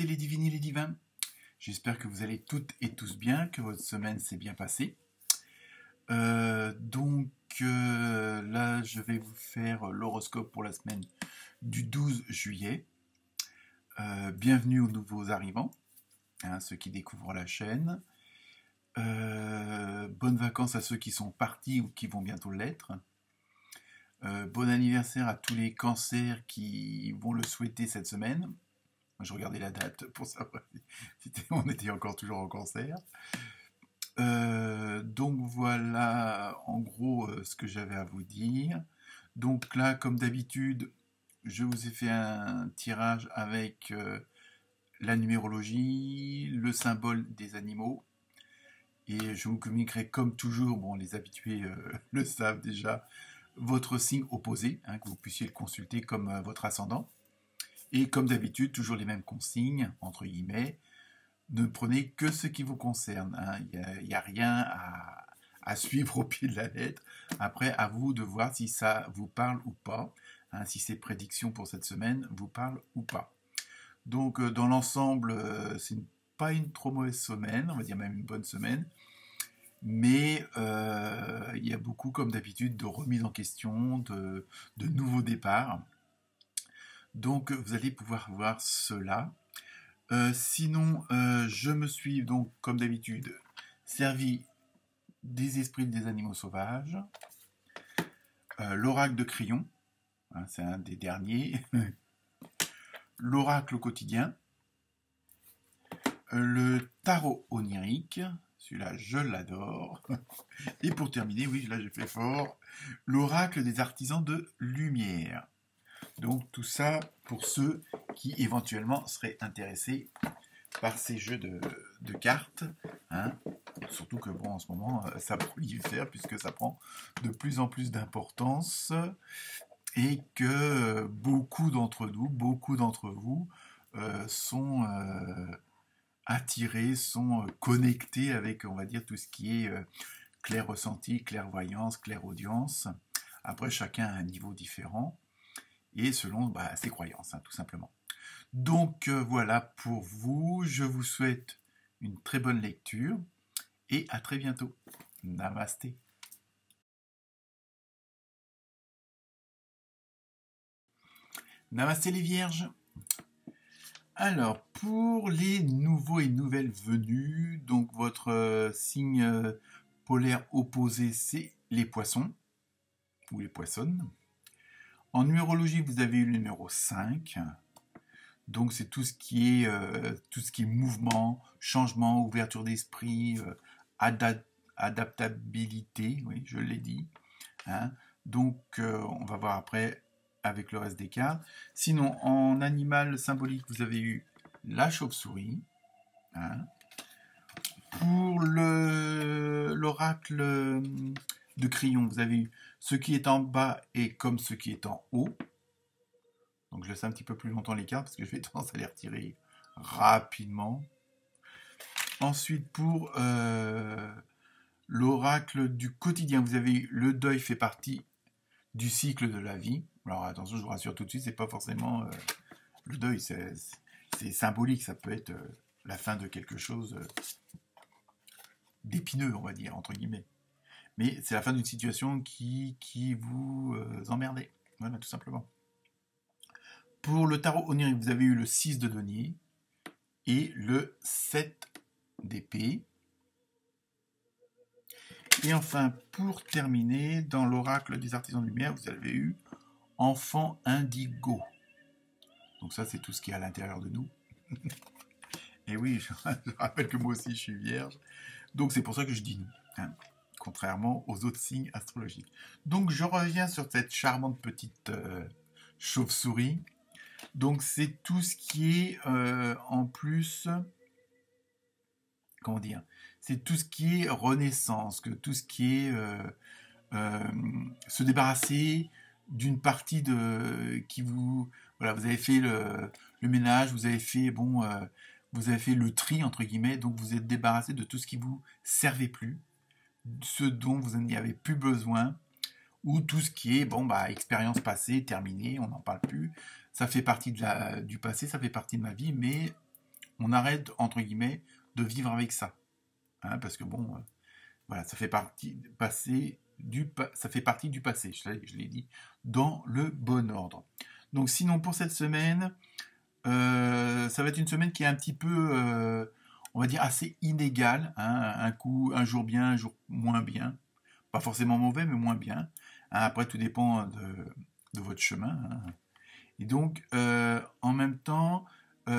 les divines et les divins. J'espère que vous allez toutes et tous bien, que votre semaine s'est bien passée. Là, je vais vous faire l'horoscope pour la semaine du 12 juillet. Bienvenue aux nouveaux arrivants, ceux qui découvrent la chaîne. Bonnes vacances à ceux qui sont partis ou qui vont bientôt l'être. Bon anniversaire à tous les cancers qui vont le souhaiter cette semaine. Je regardais la date pour savoir si on était toujours en cancer. Donc voilà en gros ce que j'avais à vous dire. Donc là, comme d'habitude, je vous ai fait un tirage avec la numérologie, le symbole des animaux. Et je vous communiquerai comme toujours, bon les habitués le savent déjà, votre signe opposé, que vous puissiez le consulter comme votre ascendant. Et comme d'habitude, toujours les mêmes consignes, entre guillemets, ne prenez que ce qui vous concerne. Il n'y a rien à suivre au pied de la lettre. Après, à vous de voir si ça vous parle ou pas, si ces prédictions pour cette semaine vous parlent ou pas. Donc, dans l'ensemble, c'est pas une trop mauvaise semaine, on va dire même une bonne semaine, mais il y a beaucoup, comme d'habitude, de remises en question, de nouveaux départs. Donc, vous allez pouvoir voir cela. Sinon, je me suis donc, comme d'habitude, servi des esprits des animaux sauvages, l'oracle de Crayon, c'est un des derniers, l'oracle quotidien, le tarot onirique, celui-là je l'adore, et pour terminer, oui, là j'ai fait fort, l'oracle des artisans de lumière. Donc tout ça pour ceux qui éventuellement seraient intéressés par ces jeux de cartes, surtout que bon en ce moment ça prolifère puisque ça prend de plus en plus d'importance et que beaucoup d'entre vous sont attirés, sont connectés avec, on va dire, tout ce qui est clair ressenti, clairvoyance, clairaudience. Après chacun a un niveau différent et selon ses croyances, tout simplement. Donc voilà pour vous, je vous souhaite une très bonne lecture et à très bientôt. Namasté. Namasté les vierges. Alors, pour les nouveaux et nouvelles venus, donc votre signe polaire opposé, c'est les poissons, ou les poissonnes. En numérologie, vous avez eu le numéro 5. Donc c'est tout ce qui est mouvement, changement, ouverture d'esprit, adaptabilité, oui, je l'ai dit. Donc on va voir après avec le reste des cartes. Sinon, en animal symbolique, vous avez eu la chauve-souris. Pour l'oracle de Crayon, vous avez eu ce qui est en bas et comme ce qui est en haut. Donc je laisse un petit peu plus longtemps les cartes parce que je vais tendance à les retirer rapidement. Ensuite, pour l'oracle du quotidien, vous avez eu le deuil fait partie du cycle de la vie. Alors attention, je vous rassure tout de suite, c'est pas forcément le deuil, c'est symbolique, ça peut être la fin de quelque chose d'épineux, on va dire, entre guillemets. Mais c'est la fin d'une situation qui vous emmerdait. Voilà, tout simplement. Pour le tarot onirique, vous avez eu le 6 de denier et le 7 d'épée. Et enfin, pour terminer, dans l'oracle des artisans de lumière, vous avez eu enfant indigo. Donc ça, c'est tout ce qui est à l'intérieur de nous. Et oui, je rappelle que moi aussi, je suis vierge. Donc c'est pour ça que je dis nous, contrairement aux autres signes astrologiques. Donc je reviens sur cette charmante petite chauve-souris. Donc c'est tout ce qui est en plus, comment dire, c'est tout ce qui est renaissance, que tout ce qui est se débarrasser d'une partie qui vous, voilà, vous avez fait le ménage, vous avez fait vous avez fait le tri entre guillemets, donc vous êtes débarrassé de tout ce qui vous servait plus, ce dont vous n'y avez plus besoin, ou tout ce qui est expérience passée, terminée, on n'en parle plus. Ça fait partie du passé, ça fait partie de ma vie, mais on arrête, entre guillemets, de vivre avec ça. Hein, parce que bon, voilà, ça fait partie ça fait partie du passé, je l'ai dit, dans le bon ordre. Donc sinon, pour cette semaine, ça va être une semaine qui est un petit peu, on va dire, assez inégale. Hein, un jour bien, un jour moins bien. Pas forcément mauvais, mais moins bien. Hein, après, tout dépend de votre chemin. Hein. Et donc, en même temps, ça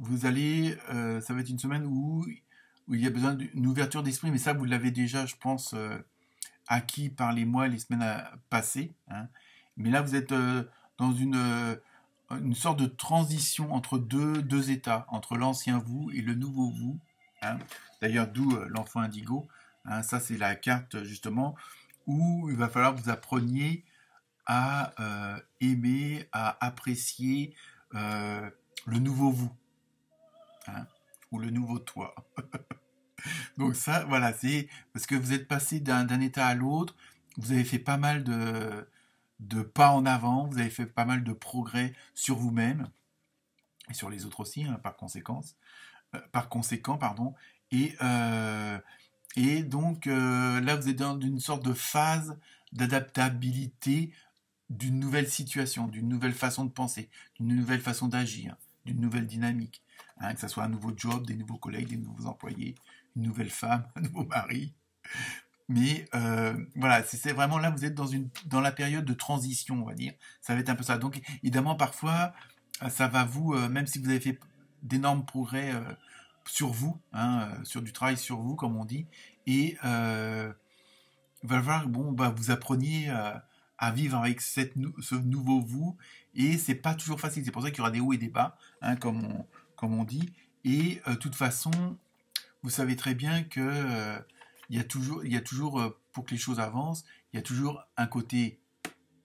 va être une semaine où il y a besoin d'une ouverture d'esprit, mais ça, vous l'avez déjà, je pense, acquis par les mois et les semaines passées. Hein. Mais là, vous êtes dans une sorte de transition entre deux états, entre l'ancien vous et le nouveau vous. Hein. D'ailleurs, d'où l'enfant indigo. Hein. Ça, c'est la carte, justement, où il va falloir que vous appreniez à aimer, à apprécier le nouveau vous. Hein, ou le nouveau toi. Donc ça, voilà, c'est parce que vous êtes passé d'un état à l'autre, vous avez fait pas mal de pas en avant, vous avez fait pas mal de progrès sur vous-même, et sur les autres aussi, hein, par conséquent, pardon, et, euh, et donc là, vous êtes dans une sorte de phase d'adaptabilité d'une nouvelle situation, d'une nouvelle façon de penser, d'une nouvelle façon d'agir, d'une nouvelle dynamique. Hein, que ce soit un nouveau job, des nouveaux collègues, des nouveaux employés, une nouvelle femme, un nouveau mari. Mais voilà, c'est vraiment là, vous êtes dans la période de transition, on va dire. Ça va être un peu ça. Donc évidemment, parfois, ça va même si vous avez fait d'énormes progrès sur vous, hein, sur du travail sur vous, comme on dit, et il va falloir bon, bah, vous appreniez à vivre avec ce nouveau vous, et c'est pas toujours facile. C'est pour ça qu'il y aura des hauts et des bas, hein, comme on dit. Et de toute façon, vous savez très bien que il y a toujours pour que les choses avancent, il y a toujours un côté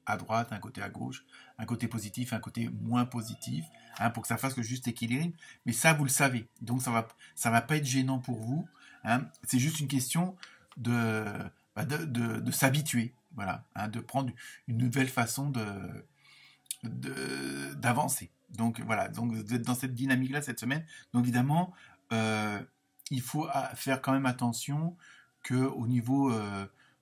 à droite, un côté à gauche, un côté positif, un côté moins positif, hein, pour que ça fasse le juste équilibre. Mais ça, vous le savez. Donc ça va pas être gênant pour vous. Hein. C'est juste une question de s'habituer, voilà, hein, de prendre une nouvelle façon d'avancer. Donc voilà, donc vous êtes dans cette dynamique-là cette semaine. Donc évidemment, euh, il faut faire quand même attention que au niveau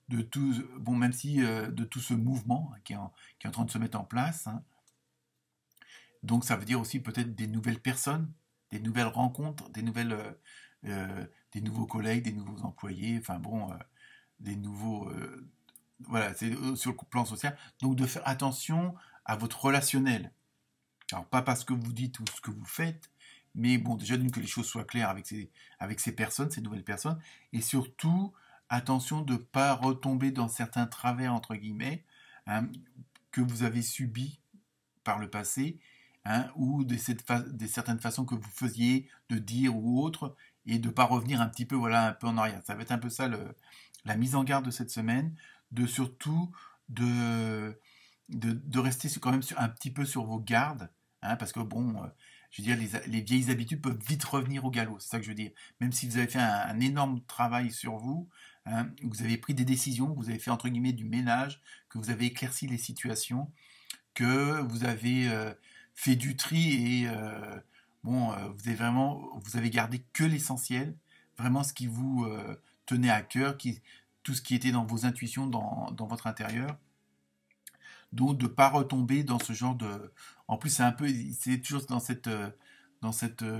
de tout, bon, même si de tout ce mouvement hein, qui est en train de se mettre en place. Hein, donc ça veut dire aussi peut-être des nouvelles personnes, des nouvelles rencontres, des nouveaux collègues, des nouveaux employés, enfin bon, des nouveaux, voilà, c'est sur le plan social. Donc de faire attention à votre relationnel. Alors pas parce que vous dites ou ce que vous faites, mais bon, déjà d'une que les choses soient claires avec ces personnes, ces nouvelles personnes, et surtout attention de ne pas retomber dans certains travers entre guillemets hein, que vous avez subis par le passé, hein, ou des certaines façons que vous faisiez de dire ou autre, et de ne pas revenir un petit peu, voilà, un peu en arrière. Ça va être un peu ça la mise en garde de cette semaine, de surtout de rester quand même un petit peu sur vos gardes, hein, parce que bon, je veux dire, les vieilles habitudes peuvent vite revenir au galop, c'est ça que je veux dire. Même si vous avez fait un énorme travail sur vous, hein, vous avez pris des décisions, vous avez fait entre guillemets du ménage, que vous avez éclairci les situations, que vous avez fait du tri et bon, vous avez gardé que l'essentiel, vraiment ce qui vous tenait à cœur, tout ce qui était dans vos intuitions, dans votre intérieur. Donc de ne pas retomber dans ce genre de. En plus, c'est toujours dans cette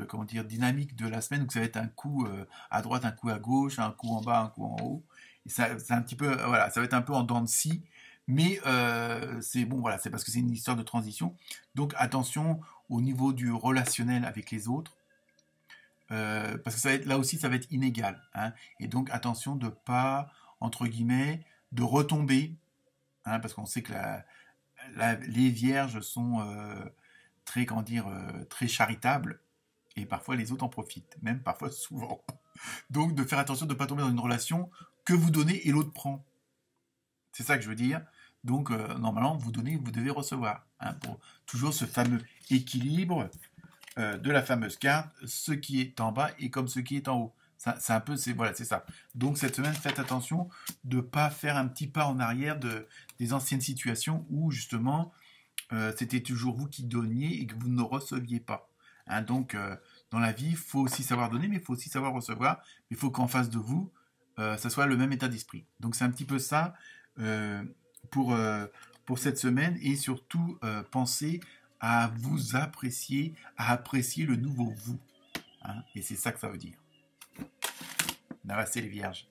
comment dire, dynamique de la semaine où ça va être un coup à droite, un coup à gauche, un coup en bas, un coup en haut. Et ça, c'est un petit peu, voilà, ça va être un peu en dents de scie. Mais c'est bon, voilà, c'est parce que c'est une histoire de transition. Donc attention au niveau du relationnel avec les autres, parce que là aussi, ça va être inégal. Hein, et donc attention de pas, entre guillemets, de retomber, hein, parce qu'on sait que les vierges sont très, comment dire, très charitables, et parfois les autres en profitent, même parfois souvent. Donc de faire attention de ne pas tomber dans une relation que vous donnez et l'autre prend. C'est ça que je veux dire. Donc normalement, vous donnez, vous devez recevoir. Hein, pour toujours ce fameux équilibre de la fameuse carte, ce qui est en bas est comme ce qui est en haut. C'est un peu, voilà, c'est ça. Donc cette semaine, faites attention de ne pas faire un petit pas en arrière des anciennes situations où justement c'était toujours vous qui donniez et que vous ne receviez pas. Hein. Donc, dans la vie, il faut aussi savoir donner, mais il faut aussi savoir recevoir. Mais il faut qu'en face de vous, ça soit le même état d'esprit. Donc, c'est un petit peu ça euh, pour, euh, pour cette semaine. Et surtout, pensez à vous apprécier, à apprécier le nouveau vous. Hein. Et c'est ça que ça veut dire. Namaste les vierges.